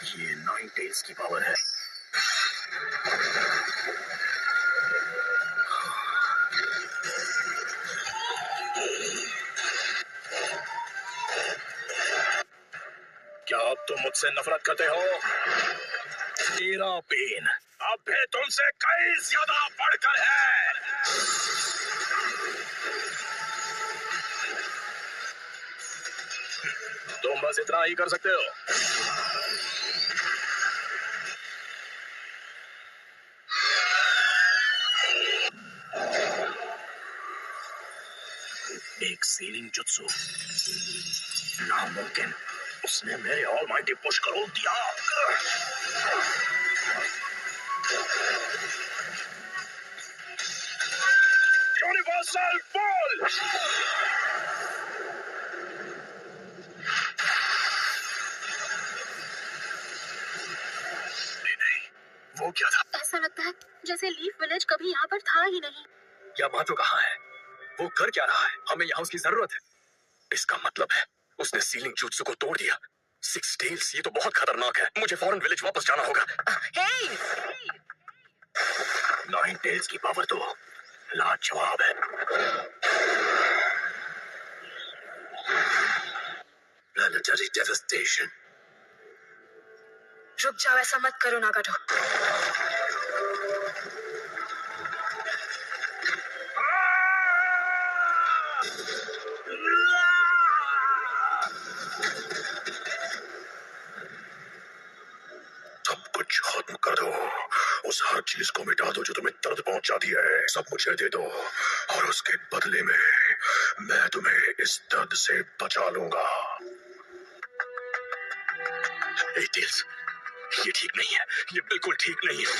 ये nine tails की power है। क्या अब तुम मुझसे नफरत करते हो? तेरा पेन अब भी तुमसे कई ज्यादा बढ़कर है। तुम बस इतना ही कर सकते हो। एक सीलिंग जुत्सु, नामुमकिन। उसने मेरे ऑलमाइटी पुश को रोक दिया। Universal ball. नहीं, वो क्या था? ऐसा लगता है जैसे लीफ विलेज कभी यहाँ पर था ही नहीं। यामाटो कहाँ है? वो कर क्या रहा है? हमें यहाँ उसकी जरूरत है। इसका मतलब है उसने सीलिंग जुत्सु को तोड़ दिया। सिक्स टेल्स, ये तो बहुत खतरनाक है। मुझे फौरन विलेज वापस जाना होगा। नाइन टेल्स की पावर तो लाजवाब है। Planetary devastation. रुक जाओ, ऐसा मत करो नागाटो। सब कुछ खत्म कर दो। उस हर चीज को मिटा दो जो तुम्हें दर्द पहुंचाती है। सब मुझे दे दो और उसके बदले में मैं तुम्हें इस दर्द से बचा लूंगा। ए टेल्स, ये ठीक नहीं है। ये बिल्कुल ठीक नहीं है।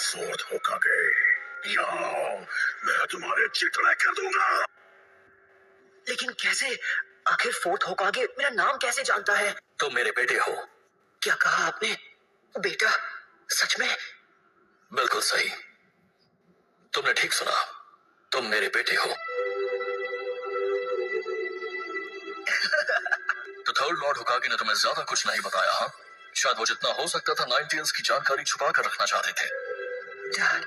फोर्थ होकागे, यहाँ मैं तुम्हारे चितड़े कर दूंगा। लेकिन कैसे? आखिर फोर्थ होकागे मेरा नाम कैसे जानता है? तुम मेरे बेटे हो। क्या कहा आपने? बेटा? सच में? बिल्कुल सही, तुमने ठीक सुना। तुम मेरे बेटे हो। तो थर्ड लॉर्ड होकागे ने तुम्हें ज्यादा कुछ नहीं बताया? हाँ, शायद वो जितना हो सकता था नाइन टेल्स की जानकारी छुपा कर रखना चाहते थे। डैड,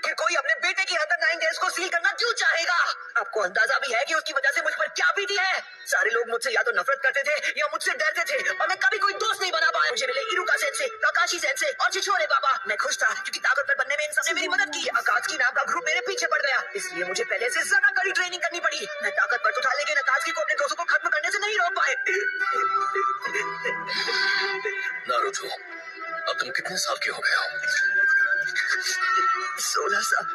फिर कोई अपने बेटे की अंदर नाइन टेल्स को सील करना क्यों चाहेगा? आपको अंदाजा भी है कि उसकी वजह से मुझ पर क्या बीती है? सारे लोग मुझसे या तो नफरत करते थे या मुझसे डरते थे और मैं कभी कोई दोस्त नहीं बना पाया। मुझे मिले इरुका सेंसे, काकाशी सेंसे और चिचोरे बाबा। मैं खुश था क्योंकि ताकतवर बनने में इन सबने मेरी मदद की। अकात्सुकी नाम का ग्रुप मेरे पीछे पड़ गया, इसलिए मुझे पहले से ज्यादा कड़ी ट्रेनिंग करनी पड़ी। मैं ताकतवर तो था लेकिन अकात्सुकी को अपने दोस्तों को खत्म करने से नहीं रोक पाए। नारुतो, अब तुम कितने साल के हो गए हो? 16 साल।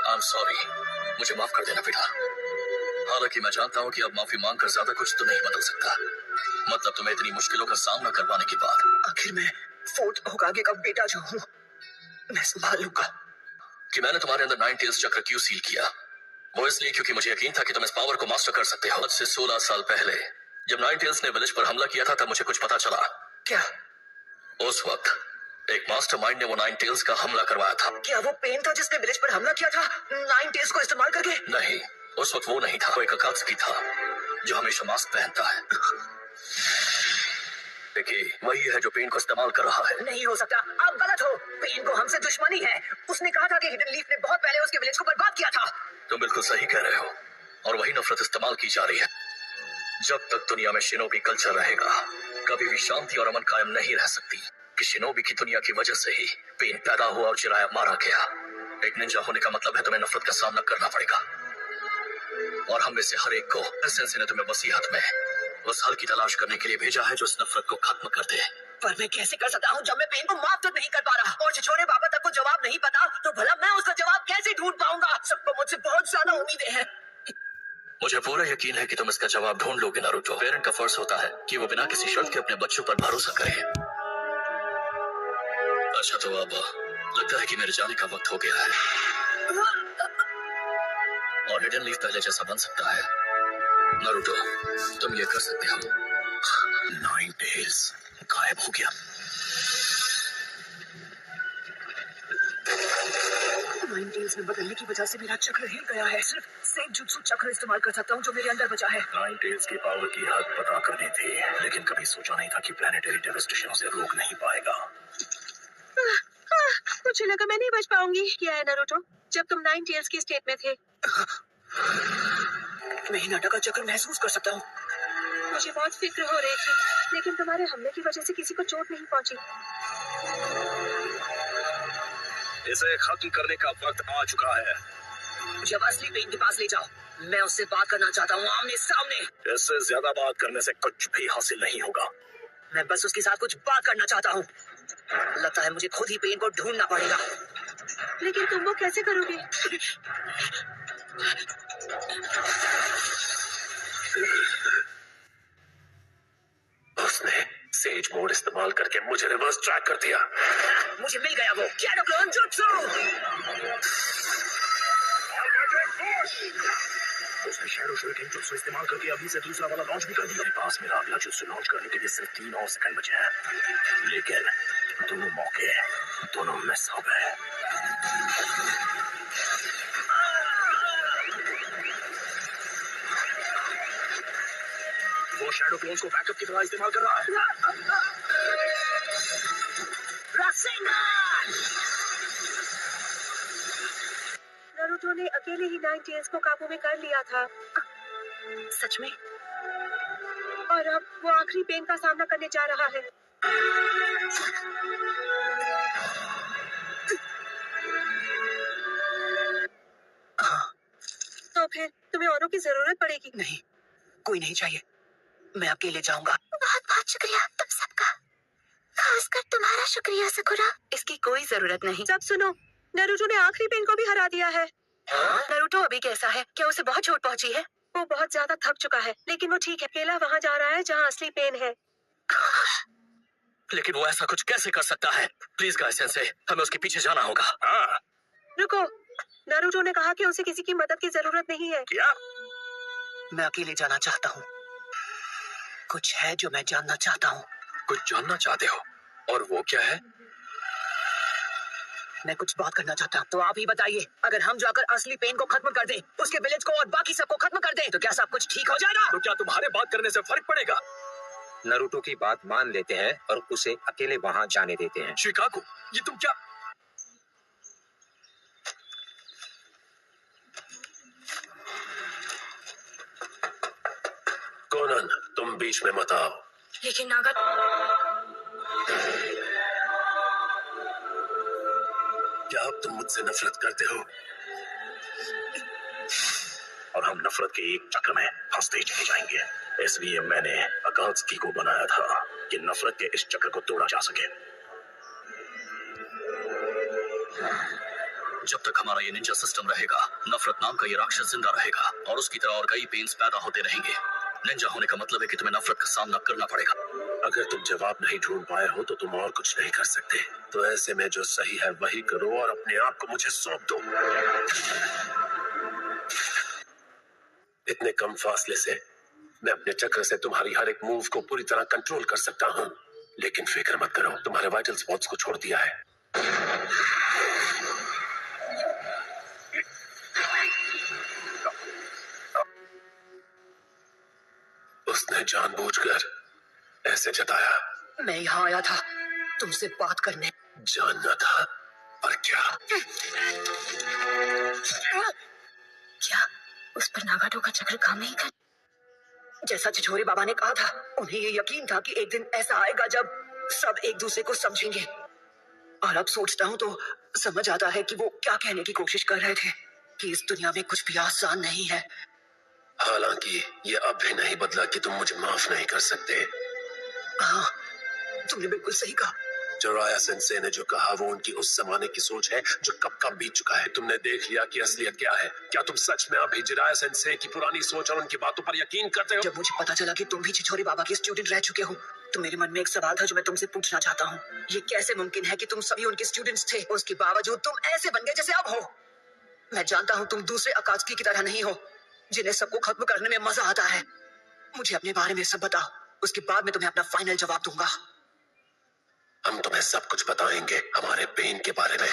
I'm sorry, मुझे माफ कर देना बेटा। हालांकि मैं जानता हूँ कि अब माफी मांगकर ज्यादा कुछ तो नहीं बदल सकता। मतलब तुम्हें इतनी मुश्किलों का सामना करवाने के बाद। आखिर मैं फोर्थ होकागे का बेटा जो हूँ, मैं संभाल लूंगा। कि मैंने तुम्हारे अंदर नाइन टेल्स चक्र क्यों सील किया? वो इसलिए क्योंकि मुझे यकीन था कि तुम इस पावर को मास्टर कर सकते हो। आज से 16 साल पहले जब नाइन टेल्स ने विलेज पर हमला किया था तब मुझे कुछ पता चला। क्या? उस वक्त एक मास्टरमाइंड ने वो नाइन टेल्स का हमला करवाया था। क्या वो पेन था जिसने विलेज पर हमला किया था नाइन टेल्स को इस्तेमाल करके? नहीं, उस वक्त वो नहीं था। वो एक अकात्सुकी था जो हमेशा मास्क पहनता है। देखिए, वही है जो पेन को इस्तेमाल कर रहा है। नहीं हो सकता, आप गलत हो। पेन को हमसे दुश्मनी है। उसने कहा था कि हिडन लीफ ने बहुत पहले उसके विलेज को बर्बाद किया था। तुम बिल्कुल सही कह रहे हो और वही नफरत इस्तेमाल की जा रही है। जब तक दुनिया में शिनोबी कल्चर रहेगा कभी भी शांति और अमन कायम नहीं रह सकती। कि शिनोबी की दुनिया की वजह से ही पेन पैदा हुआ और जिराया मारा गया। एक निंजा होने का मतलब है तुम्हें नफरत का सामना करना पड़ेगा और हम में से हर एक को सेंसे ने तुम्हें वसीयत में उस हल की तलाश करने के लिए भेजा है जो इस नफरत को खत्म कर दे। पर मैं कैसे कर सकता हूँ जब मैं पेन को माफ तो नहीं कर पा रहा और छिछोरे बाबा तक को जवाब नहीं पता, तो भला मैं उसका जवाब कैसे ढूंढ पाऊंगा? सबको मुझसे बहुत ज्यादा उम्मीदें हैं। मुझे पूरा यकीन है कि तुम इसका जवाब ढूंढ लोगे नारुतो। पेरेंट का फर्ज होता है कि वो बिना किसी शर्त के अपने बच्चों पर भरोसा करे। अच्छा, तो अब लगता है कि मेरे जाने का वक्त हो गया है और हिडन लीफ पहले जैसा बन सकता है। नारुतो, तुम ये कर सकते हो। नाइन टेल्स गायब हो गया। नाइन टेल्स में बदलने की वजह से मेरा चक्र हिल गया है। सिर्फ सेम जुत्सु चक्र इस्तेमाल कर सकता हूँ जो मेरे अंदर बचा है। नाइन टेल्स की पावर की हद पता करनी थी, लेकिन कभी सोचा नहीं था कि प्लैनेटरी डेवस्टेशन उसे रोक नहीं पाएगा। मुझे लगा मैं नहीं बच पाऊंगी। क्या है नारुतो, जब तुम नाइन टेल्स की स्टेट में थे मैं हिनाटा का चक्र महसूस कर सकता हूँ। मुझे बहुत फिक्र हो रही थी, लेकिन तुम्हारे हमले की वजह से किसी को चोट नहीं पहुंची। इसे खत्म करने का वक्त आ चुका है। जब असली पेन के पास ले जाओ, मैं उससे बात करना चाहता हूँ आमने सामने। इससे ज्यादा बात करने से कुछ भी हासिल नहीं होगा। मैं बस उसके साथ कुछ बात करना चाहता हूँ। लगता है मुझे खुद ही पेन को ढूंढना पड़ेगा। लेकिन तुम वो कैसे करोगे? उसने सेज मोड इस्तेमाल करके मुझे रिवर्स ट्रैक कर दिया। मुझे मिल गया वो कैनो क्लोन जुत्सु। उसने शैडो शूटिंग जुत्सु इस्तेमाल करके अभी से दूसरा वाला लॉन्च भी कर दिया। मेरे पास मेरा अगला जुत्सु लॉन्च करने के लिए सिर्फ 3 और सेकंड बचे हैं, लेकिन दोनों मौके दोनों मिस हो गए। वो शैडो क्लोन्स को बैकअप की तरह इस्तेमाल कर रहा है। नारुतो ने अकेले ही नाइन टेल्स को काबू में कर लिया था। सच में? और अब वो आखिरी पेन का सामना करने जा रहा है। तो फिर तुम्हें औरों की जरूरत पड़ेगी। नहीं, कोई नहीं चाहिए। मैं अकेले जाऊंगा। बहुत बहुत शुक्रिया तुम सबका, खासकर तुम्हारा शुक्रिया सकुरा। इसकी कोई जरूरत नहीं। सब सुनो, नारुतो ने आखिरी पेन को भी हरा दिया है। नारुतो अभी कैसा है? क्या उसे बहुत चोट पहुंची है? वो बहुत ज्यादा थक चुका है, लेकिन वो ठीक है। अकेला वहाँ जा रहा है जहाँ असली पेन है। लेकिन वो ऐसा कुछ कैसे कर सकता है? प्लीज गाइस सेंसे, हमें उसके पीछे जाना होगा। हाँ। रुको, नारुतो ने कहा कि उसे किसी की मदद की जरूरत नहीं है। क्या? मैं अकेले जाना चाहता हूँ। कुछ है जो मैं जानना चाहता हूँ। कुछ जानना चाहते हो? और वो क्या है? मैं कुछ बात करना चाहता हूँ, तो आप ही बताइए। अगर हम जाकर असली पेन को खत्म कर दें, उसके विलेज को और बाकी सबको खत्म कर दें, तो क्या सब कुछ ठीक हो जाएगा? तो क्या तुम्हारे बात करने से फर्क पड़ेगा? नारुतो की बात मान लेते हैं और उसे अकेले वहां जाने देते हैं। शिकागो, ये तुम क्या? कोनन, तुम बीच में मत आओ। लेकिन नागा, क्या अब तुम मुझसे नफरत करते हो? और हम नफरत के एक चक्र में फंसते चले जाएंगे। इसलिए मैंने अकात्सुकी को बनाया था कि नफरत के इस चक्र को तोड़ा जा सके। जब तक हमारा ये निंजा सिस्टम रहेगा, नफरत नाम का ये राक्षस जिंदा रहेगा और उसकी तरह और कई पेन्स पैदा होते रहेंगे। निंजा होने का मतलब है कि तुम्हें नफरत का सामना करना पड़ेगा। अगर तुम जवाब नहीं ढूंढ पाए हो तो तुम और कुछ नहीं कर सकते। तो ऐसे में जो सही है वही करो और अपने आप को मुझे सौंप दो। इतने कम फासले से मैं अपने चक्र से तुम्हारी हर एक मूव को पूरी तरह कंट्रोल कर सकता हूँ। लेकिन फिक्र मत करो, तुम्हारे वाइटल स्पॉट्स को छोड़ दिया है। उसने जानबूझकर ऐसे जताया। मैं यहाँ आया था तुमसे बात करने। जानना था, और क्या? क्या उस पर नागाटो का चक्र काम नहीं कर? जैसा छिछोरे बाबा ने कहा था, उन्हें ये यकीन था कि एक दिन ऐसा आएगा जब सब एक दूसरे को समझेंगे। और अब सोचता हूँ तो समझ आता है कि वो क्या कहने की कोशिश कर रहे थे, कि इस दुनिया में कुछ भी आसान नहीं है। हालांकि ये अब भी नहीं बदला कि तुम मुझे माफ नहीं कर सकते। हाँ, तुमने बिल्कुल सही कहा। जोराया सेंसे ने जो कहा वो उनकी उस जमाने की सोच है जो कब कब बीत चुका है। तुमने देख लिया कि असलियत क्या है। क्या तुम सच में अभी जोराया सेंसे की पुरानी सोच और उनकी बातों पर यकीन करते हो? जब मुझे पता चला कि तुम भी छिछोरे बाबा के स्टूडेंट रह चुके हो, तो मेरे मन में एक सवाल था जो मैं तुमसे पूछना चाहता हूँ। ये कैसे मुमकिन है कि तुम सभी उनके स्टूडेंट्स थे, उसके बावजूद तुम ऐसे बन गए जैसे अब हो? मैं जानता हूँ तुम दूसरे अकात्सुकी की तरह नहीं हो, जिन्हें सबको खत्म करने में मजा आता है। मुझे अपने बारे में सब बताओ। उसके बाद मैं तुम्हें अपना फाइनल जवाब दूंगा। हम तुम्हें सब कुछ बताएंगे हमारे पेन के बारे में।